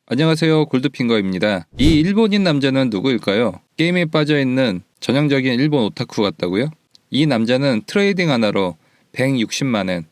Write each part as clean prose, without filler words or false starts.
안녕하세요, 골드핑거입니다. 이 일본인 남자는 누구일까요? 게임에 빠져있는 전형적인 일본 오타쿠 같다고요? 이 남자는 트레이딩 하나로 160만엔,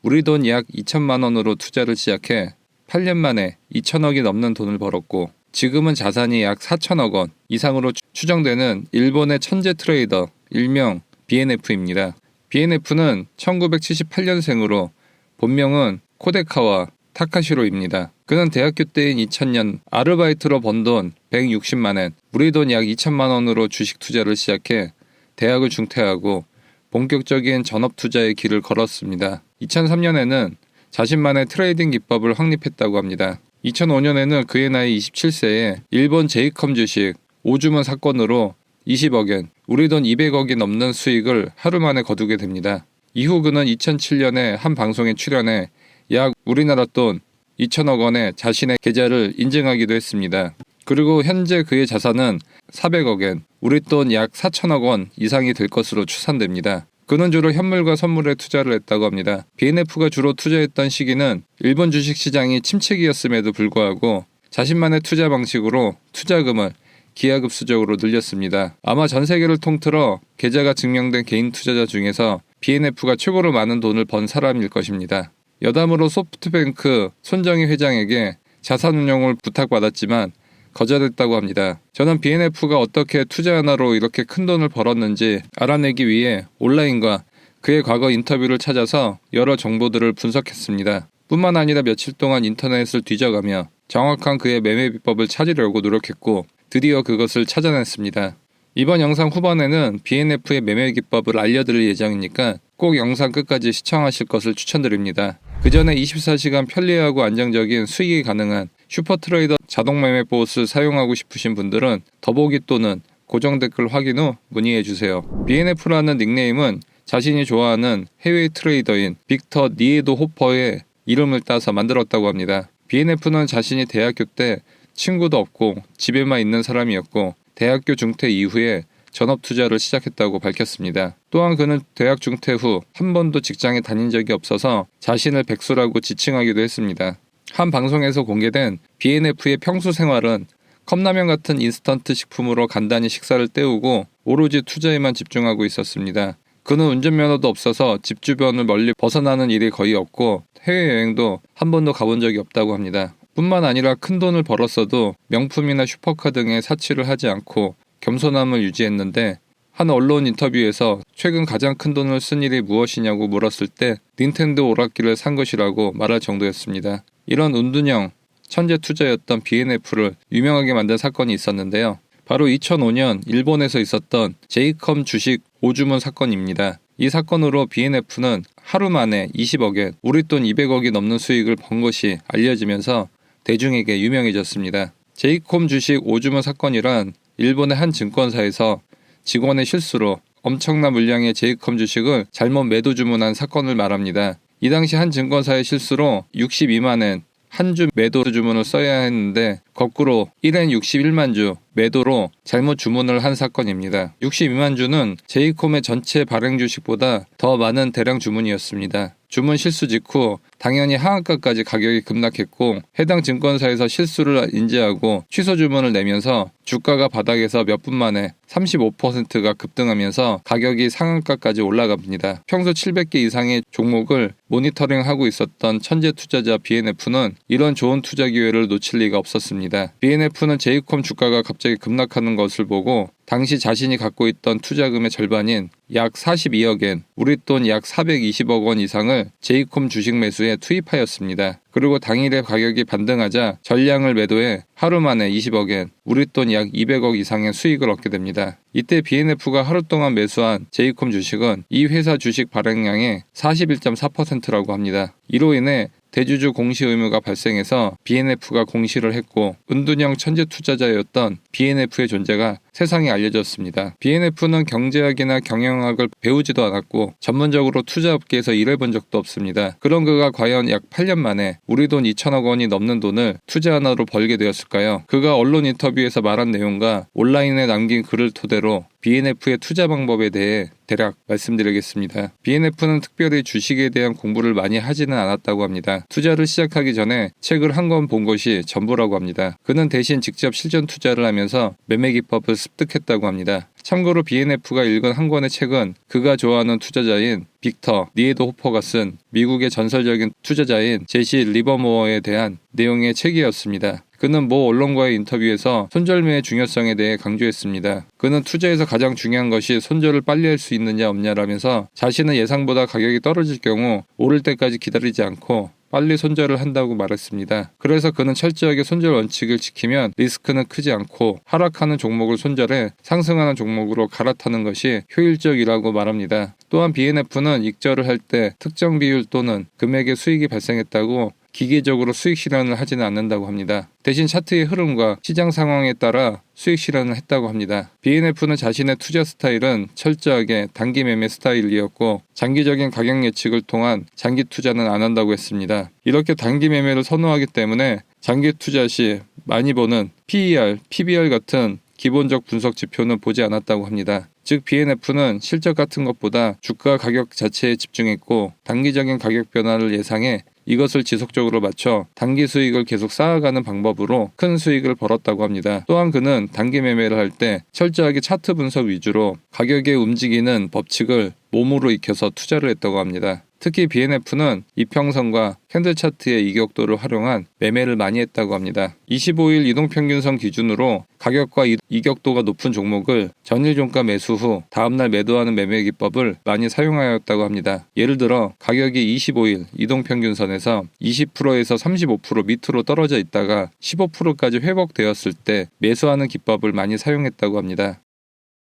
우리 돈 약 2천만원으로 투자를 시작해 8년 만에 2천억이 넘는 돈을 벌었고, 지금은 자산이 약 4천억 원 이상으로 추정되는 일본의 천재 트레이더, 일명 BNF입니다. BNF는 1978년생으로 본명은 코데카와 타카시로입니다. 그는 대학교 때인 2000년 아르바이트로 번 돈 160만엔, 우리 돈 약 2천만원으로 주식 투자를 시작해 대학을 중퇴하고 본격적인 전업 투자의 길을 걸었습니다. 2003년에는 자신만의 트레이딩 기법을 확립했다고 합니다. 2005년에는 그의 나이 27세에 일본 제이컴 주식 5주문 사건으로 20억엔, 우리 돈 200억이 넘는 수익을 하루 만에 거두게 됩니다. 이후 그는 2007년에 한 방송에 출연해 약 우리나라 돈 2천억 원의 자신의 계좌를 인증하기도 했습니다. 그리고 현재 그의 자산은 400억엔, 우리 돈 약 4천억 원 이상이 될 것으로 추산됩니다. 그는 주로 현물과 선물에 투자를 했다고 합니다. BNF가 주로 투자했던 시기는 일본 주식시장이 침체기였음에도 불구하고 자신만의 투자 방식으로 투자금을 기하급수적으로 늘렸습니다. 아마 전 세계를 통틀어 계좌가 증명된 개인 투자자 중에서 BNF가 최고로 많은 돈을 번 사람일 것입니다. 여담으로 소프트뱅크 손정희 회장에게 자산운용을 부탁받았지만 거절했다고 합니다. 저는 BNF가 어떻게 투자 하나로 이렇게 큰 돈을 벌었는지 알아내기 위해 온라인과 그의 과거 인터뷰를 찾아서 여러 정보들을 분석했습니다. 뿐만 아니라 며칠 동안 인터넷을 뒤져가며 정확한 그의 매매 비법을 찾으려고 노력했고 드디어 그것을 찾아냈습니다. 이번 영상 후반에는 BNF의 매매 기법을 알려드릴 예정이니까 꼭 영상 끝까지 시청하실 것을 추천드립니다. 그 전에 24시간 편리하고 안정적인 수익이 가능한 슈퍼트레이더 자동매매 봇을 사용하고 싶으신 분들은 더보기 또는 고정 댓글 확인 후 문의해주세요. BNF라는 닉네임은 자신이 좋아하는 해외 트레이더인 빅터 니에도 호퍼의 이름을 따서 만들었다고 합니다. BNF는 자신이 대학교 때 친구도 없고 집에만 있는 사람이었고 대학교 중퇴 이후에 전업 투자를 시작했다고 밝혔습니다. 또한 그는 대학 중퇴 후 한 번도 직장에 다닌 적이 없어서 자신을 백수라고 지칭하기도 했습니다. 한 방송에서 공개된 BNF의 평소 생활은 컵라면 같은 인스턴트 식품으로 간단히 식사를 때우고 오로지 투자에만 집중하고 있었습니다. 그는 운전면허도 없어서 집 주변을 멀리 벗어나는 일이 거의 없고 해외여행도 한 번도 가본 적이 없다고 합니다. 뿐만 아니라 큰 돈을 벌었어도 명품이나 슈퍼카 등의 사치를 하지 않고 겸손함을 유지했는데 한 언론 인터뷰에서 최근 가장 큰 돈을 쓴 일이 무엇이냐고 물었을 때 닌텐도 오락기를 산 것이라고 말할 정도였습니다. 이런 운둔형 천재 투자였던 BNF를 유명하게 만든 사건이 있었는데요. 바로 2005년 일본에서 있었던 제이컴 주식 5주문 사건입니다. 이 사건으로 BNF는 하루 만에 20억엔, 우리 돈 200억이 넘는 수익을 번 것이 알려지면서 대중에게 유명해졌습니다. 제이콤 주식 5주문 사건이란 일본의 한 증권사에서 직원의 실수로 엄청난 물량의 제이컴 주식을 잘못 매도 주문한 사건을 말합니다. 이 당시 한 증권사의 실수로 62만엔 한 주 매도 주문을 써야 했는데 거꾸로 1엔 61만 주 매도로 잘못 주문을 한 사건입니다. 62만 주는 제이콤의 전체 발행 주식보다 더 많은 대량 주문이었습니다. 주문 실수 직후 당연히 하한가까지 가격이 급락했고 해당 증권사에서 실수를 인지하고 취소 주문을 내면서 주가가 바닥에서 몇 분 만에 35%가 급등하면서 가격이 상한가까지 올라갑니다. 평소 700개 이상의 종목을 모니터링하고 있었던 천재 투자자 BNF는 이런 좋은 투자 기회를 놓칠 리가 없었습니다. BNF는 제이콤 주가가 갑자기 급락하는 것을 보고 당시 자신이 갖고 있던 투자금의 절반인 약 42억엔, 우리 돈 약 420억 원 이상을 제이콤 주식 매수에 투입하였습니다. 그리고 당일에 가격이 반등하자 전량을 매도해 하루 만에 20억엔, 우리 돈 약 200억 이상의 수익을 얻게 됩니다. 이때 BNF가 하루 동안 매수한 제이콤 주식은 이 회사 주식 발행량의 41.4%라고 합니다. 이로 인해 대주주 공시 의무가 발생해서 BNF가 공시를 했고 운둔형 천재 투자자였던 BNF의 존재가 세상에 알려졌습니다. BNF는 경제학이나 경영학을 배우지도 않았고 전문적으로 투자업계에서 일해본 적도 없습니다. 그런 그가 과연 약 8년 만에 우리 돈 2천억 원이 넘는 돈을 투자 하나로 벌게 되었을까요? 그가 언론 인터뷰에서 말한 내용과 온라인에 남긴 글을 토대로 BNF의 투자 방법에 대해 대략 말씀드리겠습니다. BNF는 특별히 주식에 대한 공부를 많이 하지는 않았다고 합니다. 투자를 시작하기 전에 책을 한 권 본 것이 전부라고 합니다. 그는 대신 직접 실전 투자를 하면서 매매 기법을 습득했다고 합니다. 참고로 BNF가 읽은 한 권의 책은 그가 좋아하는 투자자인 빅터 니에도 호퍼가 쓴 미국의 전설적인 투자자인 제시 리버모어에 대한 내용의 책이었습니다. 그는 모 언론과의 인터뷰에서 손절매의 중요성에 대해 강조했습니다. 그는 투자에서 가장 중요한 것이 손절을 빨리 할 수 있느냐 없냐라면서 자신은 예상보다 가격이 떨어질 경우 오를 때까지 기다리지 않고 빨리 손절을 한다고 말했습니다. 그래서 그는 철저하게 손절 원칙을 지키면 리스크는 크지 않고 하락하는 종목을 손절해 상승하는 종목으로 갈아타는 것이 효율적이라고 말합니다. 또한 BNF는 익절을 할 때 특정 비율 또는 금액의 수익이 발생했다고 기계적으로 수익 실현을 하지는 않는다고 합니다. 대신 차트의 흐름과 시장 상황에 따라 수익 실현을 했다고 합니다. BNF는 자신의 투자 스타일은 철저하게 단기 매매 스타일이었고 장기적인 가격 예측을 통한 장기 투자는 안 한다고 했습니다. 이렇게 단기 매매를 선호하기 때문에 장기 투자 시 많이 보는 PER, PBR 같은 기본적 분석 지표는 보지 않았다고 합니다. 즉 BNF는 실적 같은 것보다 주가 가격 자체에 집중했고 단기적인 가격 변화를 예상해 이것을 지속적으로 맞춰 단기 수익을 계속 쌓아가는 방법으로 큰 수익을 벌었다고 합니다. 또한 그는 단기 매매를 할 때 철저하게 차트 분석 위주로 가격에 움직이는 법칙을 몸으로 익혀서 투자를 했다고 합니다. 특히 BNF는 이평선과 캔들 차트의 이격도를 활용한 매매를 많이 했다고 합니다. 25일 이동평균선 기준으로 가격과 이격도가 높은 종목을 전일 종가 매수 후 다음날 매도하는 매매 기법을 많이 사용하였다고 합니다. 예를 들어 가격이 25일 이동평균선에서 20%에서 35% 밑으로 떨어져 있다가 15%까지 회복되었을 때 매수하는 기법을 많이 사용했다고 합니다.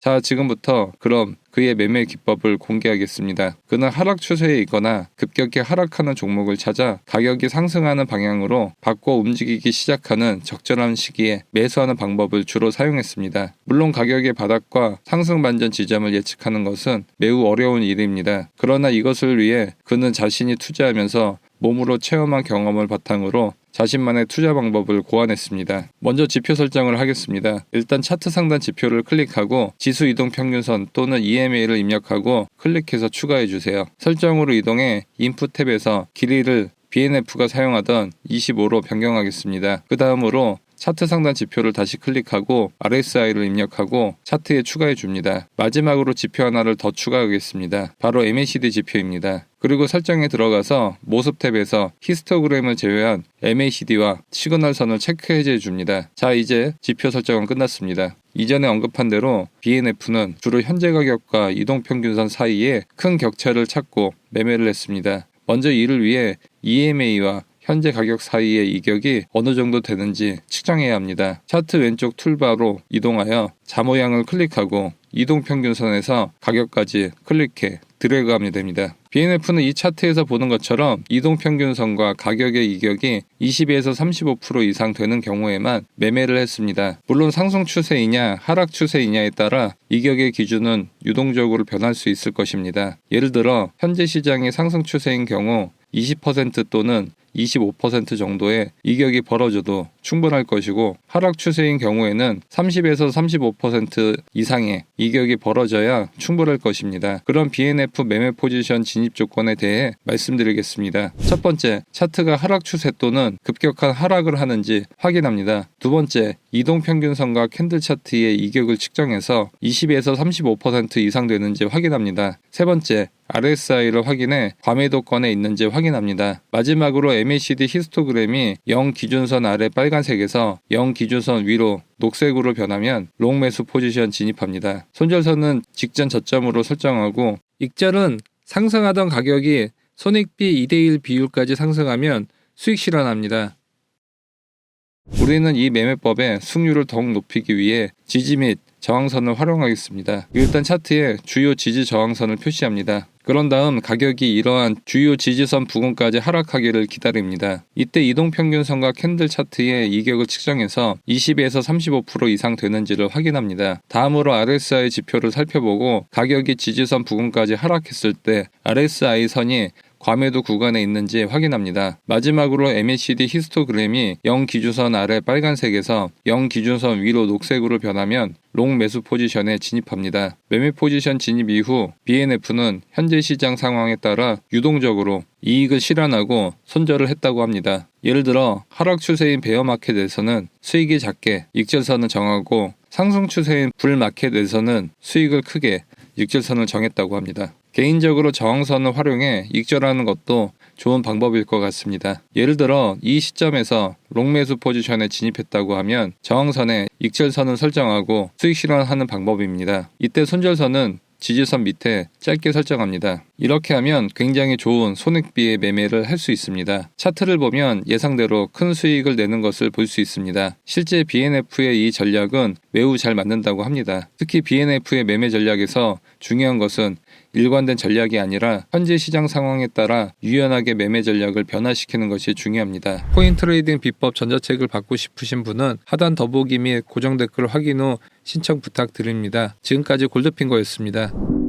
자, 지금부터 그럼 그의 매매 기법을 공개하겠습니다. 그는 하락 추세에 있거나 급격히 하락하는 종목을 찾아 가격이 상승하는 방향으로 바꿔 움직이기 시작하는 적절한 시기에 매수하는 방법을 주로 사용했습니다. 물론 가격의 바닥과 상승 반전 지점을 예측하는 것은 매우 어려운 일입니다. 그러나 이것을 위해 그는 자신이 투자하면서 몸으로 체험한 경험을 바탕으로 자신만의 투자 방법을 고안했습니다. 먼저 지표 설정을 하겠습니다. 일단 차트 상단 지표를 클릭하고 지수 이동 평균선 또는 EMA를 입력하고 클릭해서 추가해 주세요. 설정으로 이동해 인풋 탭에서 길이를 BNF가 사용하던 25로 변경하겠습니다. 그 다음으로 차트 상단 지표를 다시 클릭하고 RSI를 입력하고 차트에 추가해 줍니다. 마지막으로 지표 하나를 더 추가하겠습니다. 바로 MACD 지표입니다. 그리고 설정에 들어가서 모습 탭에서 히스토그램을 제외한 MACD와 시그널선을 체크해 줍니다. 자, 이제 지표 설정은 끝났습니다. 이전에 언급한 대로 BNF는 주로 현재 가격과 이동평균선 사이에 큰 격차를 찾고 매매를 했습니다. 먼저 이를 위해 EMA와 현재 가격 사이의 이격이 어느 정도 되는지 측정해야 합니다. 차트 왼쪽 툴바로 이동하여 자 모양을 클릭하고 이동평균선에서 가격까지 클릭해 드래그하면 됩니다. BNF는 이 차트에서 보는 것처럼 이동평균선과 가격의 이격이 20에서 35% 이상 되는 경우에만 매매를 했습니다. 물론 상승 추세이냐 하락 추세이냐에 따라 이격의 기준은 유동적으로 변할 수 있을 것입니다. 예를 들어 현재 시장이 상승 추세인 경우 20% 또는 25% 정도의 이격이 벌어져도 충분할 것이고 하락 추세인 경우에는 30에서 35% 이상의 이격이 벌어져야 충분할 것입니다. 그럼 BNF 매매 포지션 진입 조건에 대해 말씀드리겠습니다. 첫 번째, 차트가 하락 추세 또는 급격한 하락을 하는지 확인합니다. 두 번째, 이동평균선과 캔들 차트의 이격을 측정해서 20에서 35% 이상 되는지 확인합니다. 세 번째, RSI를 확인해 과매도권에 있는지 확인합니다. 마지막으로 MACD 히스토그램이 0 기준선 아래 빨간색에서 0 기준선 위로 녹색으로 변하면 롱 매수 포지션 진입합니다. 손절선은 직전 저점으로 설정하고 익절은 상승하던 가격이 손익비 2대1 비율까지 상승하면 수익 실현합니다. 우리는 이 매매법의 승률을 더욱 높이기 위해 지지 및 저항선을 활용하겠습니다. 일단 차트에 주요 지지 저항선을 표시합니다. 그런 다음 가격이 이러한 주요 지지선 부근까지 하락하기를 기다립니다. 이때 이동평균선과 캔들 차트의 이격을 측정해서 20에서 35% 이상 되는지를 확인합니다. 다음으로 RSI 지표를 살펴보고 가격이 지지선 부근까지 하락했을 때 RSI 선이 과매도 구간에 있는지 확인합니다. 마지막으로 MACD 히스토그램이 0 기준선 아래 빨간색에서 0 기준선 위로 녹색으로 변하면 롱 매수 포지션에 진입합니다. 매매 포지션 진입 이후 BNF는 현재 시장 상황에 따라 유동적으로 이익을 실현하고 손절을 했다고 합니다. 예를 들어 하락 추세인 베어마켓에서는 수익이 작게 익절선을 정하고 상승 추세인 불마켓에서는 수익을 크게 익절선을 정했다고 합니다. 개인적으로 저항선을 활용해 익절하는 것도 좋은 방법일 것 같습니다. 예를 들어 이 시점에서 롱매수 포지션에 진입했다고 하면 저항선에 익절선을 설정하고 수익 실현하는 방법입니다. 이때 손절선은 지지선 밑에 짧게 설정합니다. 이렇게 하면 굉장히 좋은 손익비의 매매를 할 수 있습니다. 차트를 보면 예상대로 큰 수익을 내는 것을 볼 수 있습니다. 실제 BNF의 이 전략은 매우 잘 맞는다고 합니다. 특히 BNF의 매매 전략에서 중요한 것은 일관된 전략이 아니라 현재 시장 상황에 따라 유연하게 매매 전략을 변화시키는 것이 중요합니다. 코인 트레이딩 비법 전자책을 받고 싶으신 분은 하단 더보기 및 고정 댓글 확인 후 신청 부탁드립니다. 지금까지 골드핑거였습니다.